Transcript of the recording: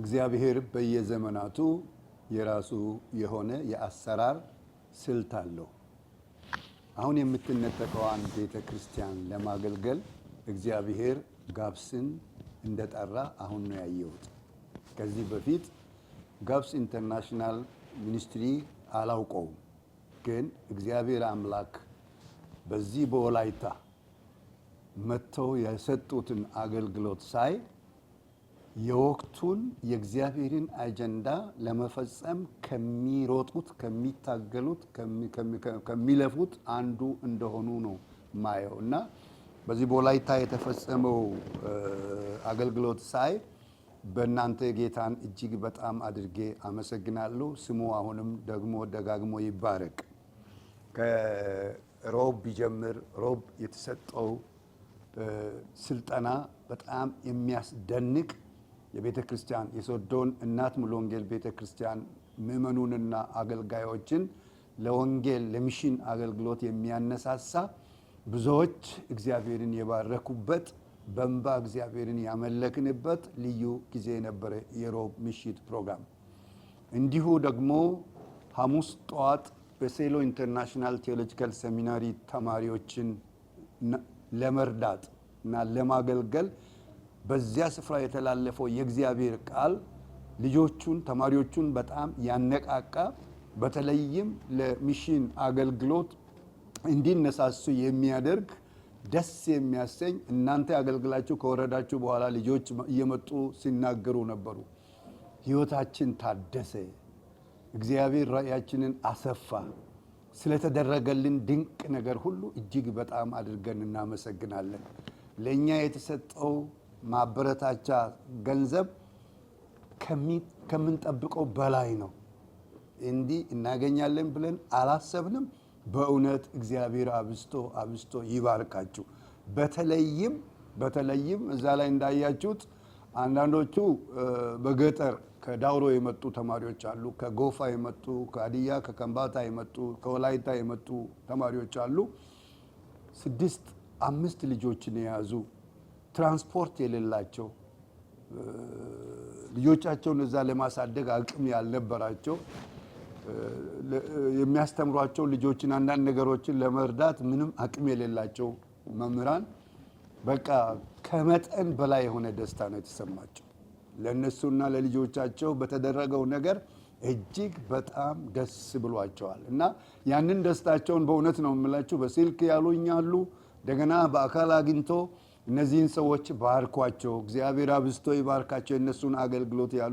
እግዚአብሔር በየዘመናቱ የራሱ የሆነ የአሰራር ስልት አለው። አሁን የምትነጠቀዋን ቤተክርስቲያን ለማገልገል እግዚአብሔር ጋብስን እንደጠራ አሁን ነው ያየሁት። ከዚህ በፊት ጋብስ ኢንተርናሽናል ሚኒስትሪ አላውቀውም፣ ግን እግዚአብሔር አምላክ በዚህ በወላይታ መጥተው የሰጡትን አገልግሎት ሳይ የወቅቱን የእግዚአብሔርን አጀንዳ ለመፈጸም ከሚሮጡት ከሚታገሉት ከሚለፉት አንዱ እንደሆኑ ነው ማየው እና በዚህ በወላይታ የተፈጸመው አገልግሎት ሳይ በእናንተ ጌታን እጅግ በጣም አድርጌ አመሰግናለሁ። ስሙ አሁንም ደግሞ ደጋግሞ ይባረክ። ከሮብ ቢጀምር ሮብ የተሰጠው ስልጠና በጣም የሚያስደንቅ የቤተክርስቲያን የሶዶን እናት ሙሉ ወንጌል ቤተክርስቲያን ምእመኑንና አገልጋዮችን ለወንጌል ለሚሽን አገልግሎት የሚያነሳሳ ብዙዎች እግዚአብሔርን የባረኩበት በእንባ እግዚአብሔርን ያመለክንበት ልዩ ጊዜ ነበር የሮብ ምሽት ፕሮግራም። እንዲሁ ደግሞ ሐሙስ ጠዋት በሴሎ ኢንተርናሽናል ቴዎሎጂካል ሴሚናሪ ተማሪዎችን ለመርዳት እና ለማገልገል በዚያ ስፍራ የተላለፈው የእግዚአብሔር ቃል ልጆቹን ተማሪዎቹን በጣም ያነቃቃ፣ በተለይም ለሚሽን አገልግሎት እንዲነሳሱ የሚያደርግ ደስ የሚያሰኝ እናንተ አገልግላችሁ ከወረዳችሁ በኋላ ልጆች እየመጡ ሲናገሩ ነበሩ። ሕይወታችን ታደሰ፣ እግዚአብሔር ራእያችንን አሰፋ፣ ስለተደረገልን ድንቅ ነገር ሁሉ እጅግ በጣም አድርገን እናመሰግናለን። ለኛ የተሰጠው ማበረታቻ ገንዘብ ከምንጠብቀው በላይ ነው። እንዲህ እናገኛለን ብለን አላሰብንም። በእውነት እግዚአብሔር አብስቶ ይባርካችሁ። በተለይም እዛ ላይ እንዳያችሁት አንዳንዶቹ በገጠር ከዳውሮ የመጡ ተማሪዎች አሉ፣ ከጎፋ የመጡ፣ ከሀዲያ ከከምባታ የመጡ፣ ከወላይታ የመጡ ተማሪዎች አሉ። 6-5 ልጆችን የያዙ ትራንስፖርት የሌላቸው ልጆቻቸውን እዛ ለማሳደግ አቅም ያልነበራቸው የሚያስተምሯቸው ልጆችን አንዳንድ ነገሮችን ለመርዳት ምንም አቅም የሌላቸው መምህራን በቃ ከመጠን በላይ የሆነ ደስታ ነው የተሰማቸው። ለነሱና ለልጆቻቸው በተደረገው ነገር እጅግ በጣም ደስ ብሏቸዋል እና ያንን ደስታቸውን በእውነት ነው የምላችሁ በስልክ ያሉኛሉ። እንደገና በአካል አግኝቶ እነዚህን ሰዎች ባርኳቸው፣ እግዚአብሔር አብዝቶ ይባርካቸው፣ የነሱን አገልግሎት ያሉ